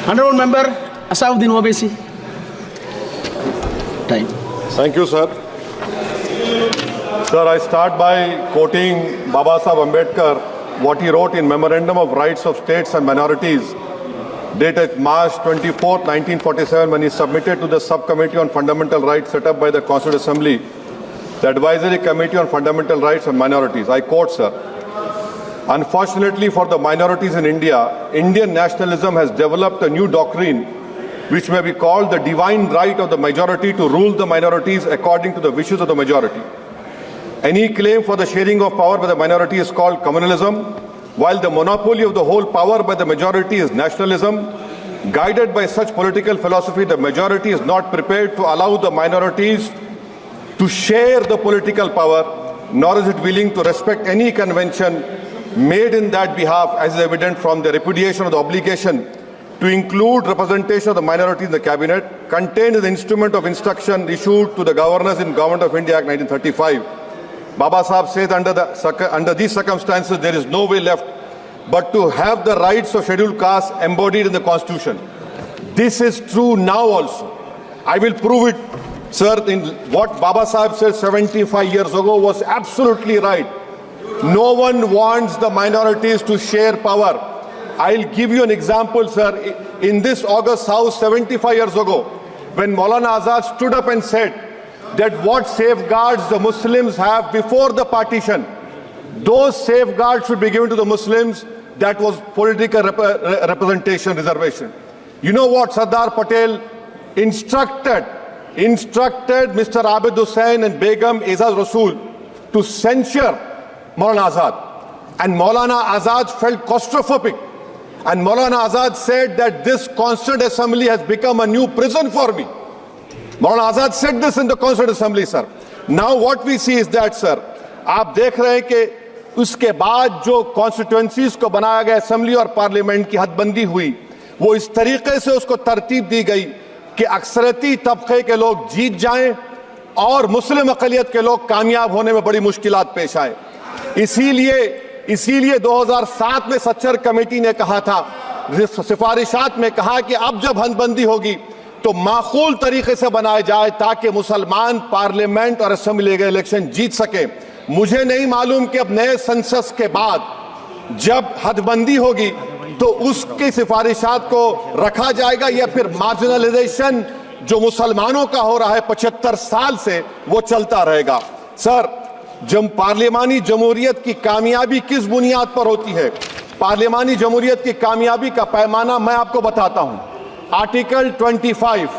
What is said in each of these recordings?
Honorable Member Asauddin Owaisi. Time. Thank you, sir. Sir, I start by quoting Baba Saheb Ambedkar, what he wrote in Memorandum of Rights of States and Minorities, dated March 24, 1947, when he submitted to the Subcommittee on Fundamental Rights set up by the Constituent Assembly, the Advisory Committee on Fundamental Rights and Minorities. I quote, sir, "Unfortunately for the minorities in India, Indian nationalism has developed a new doctrine which may be called the divine right of the majority to rule the minorities according to the wishes of the majority. Any claim for the sharing of power by the minority is called communalism, while the monopoly of the whole power by the majority is nationalism. Guided by such political philosophy, the majority is not prepared to allow the minorities to share the political power, nor is it willing to respect any convention made in that behalf, as is evident from the repudiation of the obligation to include representation of the minority in the cabinet, contained in the instrument of instruction issued to the governors in Government of India Act 1935. Baba Sahib says under these circumstances, there is no way left but to have the rights of scheduled castes embodied in the Constitution. This is true now also. I will prove it, sir. In what Baba Sahib said 75 years ago was absolutely right. No one wants the minorities to share power. I'll give you an example, sir. In this August House 75 years ago, when Maulana Azad stood up and said that what safeguards the Muslims have before the partition, those safeguards should be given to the Muslims, that was political representation, reservation. You know what Sardar Patel instructed Mr. Abid Hussain and Begum Ezaz Rasool to censure Maulana Azad. And Maulana Azad felt claustrophobic. And Maulana Azad said that this Constituent Assembly has become a new prison for me. Maulana Azad said this in the Constituent Assembly, sir. Now what we see is that, sir, आप देख रहे हैं कि उसके बाद जो constituencies को बनाया गया असेंबली और पार्लियामेंट की हदबंदी हुई, वो इस तरीके से उसको तरतीब दी गई कि अक्सरती तबके के लोग जीत जाएं और मुस्लिम अक़लियत के लोग कामयाब होने में बड़ी मुश्किलात पेश आए। इसीलिए 2007 में सच्चर कमेटी ने कहा था, सिफारिशात में कहा कि अब जब हदबंदी होगी तो माकूल तरीके से बनाए जाए ताकि मुसलमान पार्लियामेंट और असेंबली के इलेक्शन जीत सके। मुझे नहीं मालूम कि अब नए सेंसस के बाद जब हदबंदी होगी तो उसकी सिफारिशात को रखा जाएगा या फिर मार्जिनलाइजेशन जो मुसलमानों का हो रहा है 75 साल से वो चलता रहेगा। सर, जब पार्लियामानी जमहूरियत की कामयाबी किस बुनियाद पर होती है? पार्लियामानी जमहूरियत की कामयाबी का पैमाना मैं आपको बताता हूं। Article 25,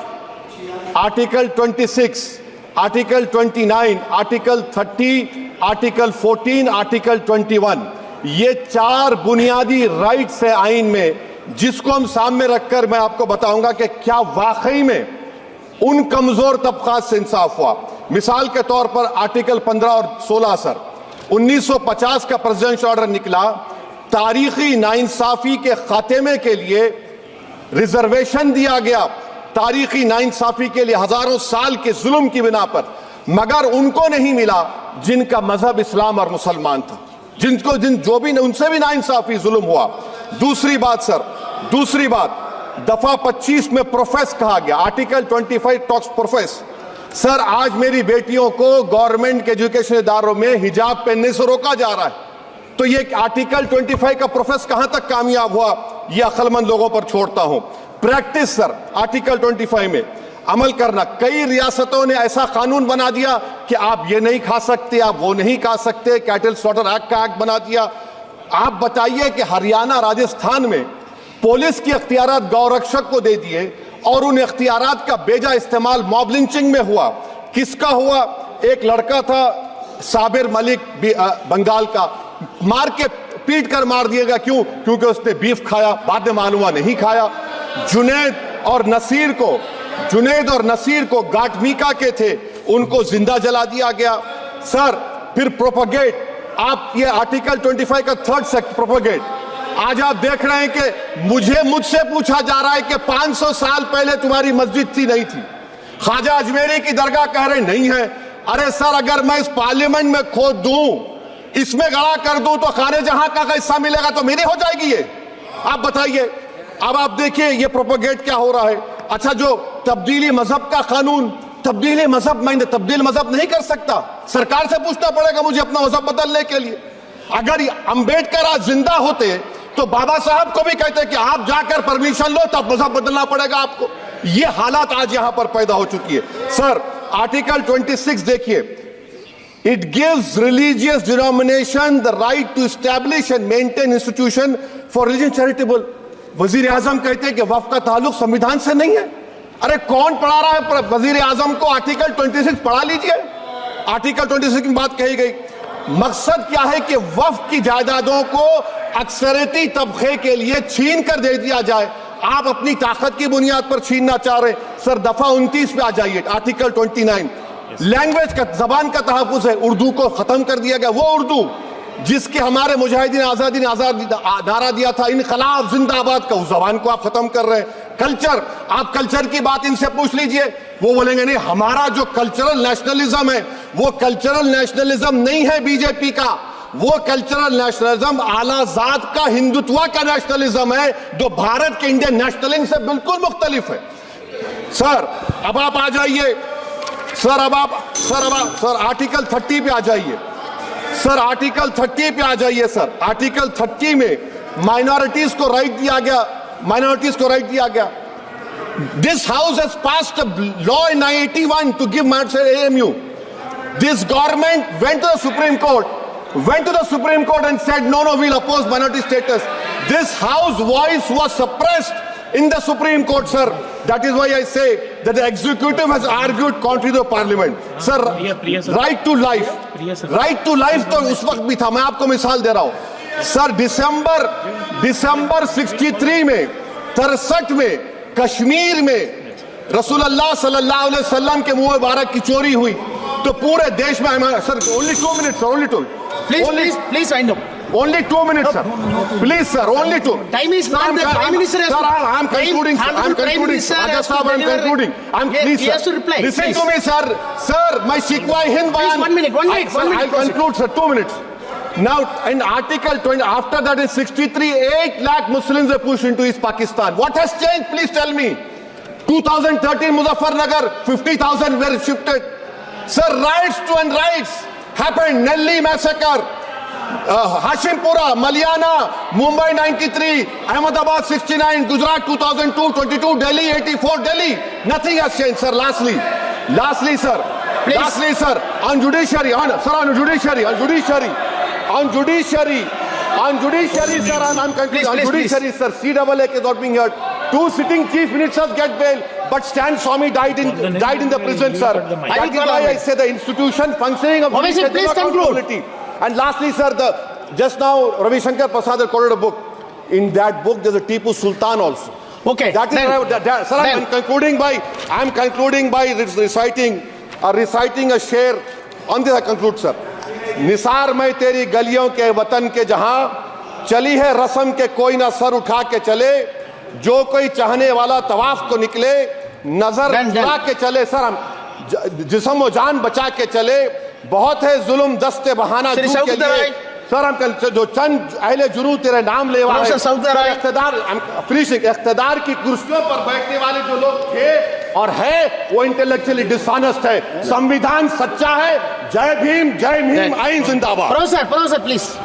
article 26, article 29, article 30, article 14, article 21, ये 4 बुनियादी राइट्स है आइन में, जिसको हम सामने रखकर मैं आपको बताऊंगा कि क्या वाकई में उन कमजोर तबकात से इंसाफ हुआ। मिसाल के तौर पर आर्टिकल 15 और 16, सर, 1950 का प्रेसिडेंशियल ऑर्डर निकला, तारीखी नाइंसाफी के खात्मे के लिए रिजर्वेशन दिया गया, तारीखी नाइंसाफी के लिए हजारों साल के जुल्म की बिना पर, मगर उनको नहीं मिला जिनका मजहब इस्लाम और मुसलमान था, उनसे भी नाइंसाफी जुल्म हुआ। दूसरी बात, सर, दूसरी बात, दफा 25 में प्रोफेस कहा गया, आर्टिकल 25 टॉक्स प्रोफेस। सर, आज मेरी बेटियों को गवर्नमेंट के एजुकेशन इदारों में हिजाब पहनने से रोका जा रहा है, तो ये आर्टिकल 25 का प्रोफेस कहां तक कामयाब हुआ, ये अक्लमंद लोगों पर छोड़ता हूं। प्रैक्टिस, सर, आर्टिकल 25 में अमल करना। कई रियासतों ने ऐसा कानून बना दिया कि आप ये नहीं खा सकते, आप वो नहीं खा सकते, कैटल स्लॉटर एक्ट का एक्ट बना दिया। आप बताइए कि हरियाणा, राजस्थान में पुलिस की अख्तियारात गौरक्षक को दे दिए और उन अख्तियारात का बेजा इस्तेमाल मॉब लिंचिंग में हुआ। किसका हुआ? एक लड़का था साबिर मलिक बंगाल का, मार के पीट कर मार दिया गया। क्यों? क्योंकि उसने बीफ खाया, बाद में मालूम हुआ नहीं खाया। जुनैद और नसीर को गाटमीका के थे, उनको जिंदा जला दिया गया। सर, फिर प्रोपगेट, आप ये आर्टिकल 25 का 3rd सेक्शन प्रोपगेट, आज आप देख रहे हैं कि मुझसे पूछा जा रहा है कि 500 साल पहले तुम्हारी मस्जिद थी, नहीं थी। ख्वाजा अजमेरी की दरगाह कह रहे नहीं है। अरे सर, अगर मैं इस पार्लियामेंट में खोद दूं, इसमें गड़ा कर दूं, तो खाने जहां का हिस्सा मिलेगा तो मेरी हो जाएगी ये। आप बताइए। अब आप देखिए ये प्रोपोगेट क्या हो रहा है। अच्छा, जो तब्दीली मजहब का कानून, तब्दीली मजहब, मैं तब्दील मजहब नहीं कर सकता, सरकार से पूछना पड़ेगा मुझे अपना मजहब बदलने के लिए। अगर अंबेडकर आज जिंदा होते तो बाबा साहब को भी कहते कि आप जाकर परमिशन लो, तब मजहब बदलना पड़ेगा आपको। ये हालात आज यहां पर पैदा हो चुकी है। सर, आर्टिकल 26 देखिए, it gives religious denomination the right to establish and maintain institution for religion charitable. वजीर आजम कहते हैं कि वक्फ का ताल्लुक संविधान से नहीं है। अरे कौन पढ़ा रहा है वजीर आजम को? आर्टिकल 26 पढ़ा लीजिए। आर्टिकल 26 की बात कही गई। मकसद क्या है कि वक्फ की जायदादों को अक्सरियती तबके के लिए छीन कर दे दिया जाए। आप अपनी ताकत की बुनियाद पर छीनना चाह रहे हैं। सर, दफा 29 पे आ जाइए, आर्टिकल 29। लैंग्वेज का, जबान का तहफ्फुज़ है। उर्दू को खत्म कर दिया गया। वो उर्दू जिसके हमारे मुजाहिदीन आजादी ने नारा दिया था, इनकलाब जिंदाबाद का, उस जबान को आप खत्म कर रहे हैं। कल्चर, आप कल्चर की बात इनसे पूछ लीजिए, वो बोलेंगे नहीं, हमारा जो कल्चरल नेशनलिज्म है वो कल्चरल नेशनलिज्म नहीं है बीजेपी का। वो कल्चरल नेशनलिज्म आला जात का, हिंदुत्व का नेशनलिज्म है, जो भारत के इंडियन नेशनलिज्म से बिल्कुल मुख्तलिफ है। सर, अब आप आ जाइए। सर, आर्टिकल 30 पे आ जाइए। सर, आर्टिकल 30 पे आ जाइए। सर, आर्टिकल 30 में माइनॉरिटीज को राइट दिया गया। This house has passed a law in 1981 to give AMU. This government went to the Supreme Court and said, no, we'll oppose minority status. This House voice was suppressed in the Supreme Court, sir. That is why I say that the executive has argued contrary to the parliament. Sir, right to life. Right to life तो उस वक्त भी था। मैं आपको मिसाल दे रहा हूं। सर, दिसंबर 63 में, 63 में कश्मीर में रसूलुल्लाह सल्लल्लाहु अलैहि वसल्लम के मुंह मुबारक की चोरी हुई तो पूरे देश में, sir, only 2 minutes, sir, only 2. Please wind up. Only 2 minutes, sir. Please, sir, only 2. Time is not the Prime Minister. Sir, I'm concluding, sir. I'm concluding. Raja Sahab, I'm concluding. Please, He has to reply. Listen to me, sir. Sir, my Shikwa Hind Please, one minute. I'll conclude, sir. 2 minutes. Now, in Article 20, after that in 63, 8 lakh Muslims were pushed into East Pakistan. What has changed? Please tell me. 2013, Muzaffarnagar, 50,000 were shifted. Sir, riots to unrights happened. Nelli massacre, Hashimpura, Maliana, Mumbai 93, Ahmedabad 69, Gujarat 2002, 22, Delhi 84, Delhi. Nothing has changed, sir. Lastly, sir. Please. Lastly, sir, on judiciary, sir, on judiciary, sir, I'm concluding. On judiciary, sir, CAA is not being heard. 2 sitting chief ministers get bail, but Stan Swamy died in the prison, sir. That is why I say the institution functioning of Obviously, please conclude. And lastly, sir, just now Ravi Shankar Prasad quoted a book. In that book, there's a Tipu Sultan also. Okay. That is, sir, I'm concluding by reciting a sher. On this I conclude, sir. Nisar में तेरी गलियों के वतन के जहां चली है रस्म के कोई ना सर उठा के चले, जो कोई चाहने वाला तवाफ को निकले नजर उठा के चले। सर, हम जिस्म और जान बचा के चले, बहुत है जुल्म दस्ते बहाना के लिए। सर, हम जो चंद अहले जुनू तेरे नाम लेवा है, इख्तिदार की कुर्सियों पर बैठने वाले जो लोग थे और है वो इंटेलेक्चुअली डिसऑनेस्ट है। संविधान सच्चा है। जय भीम, आइन जिंदाबाद। Professor, please.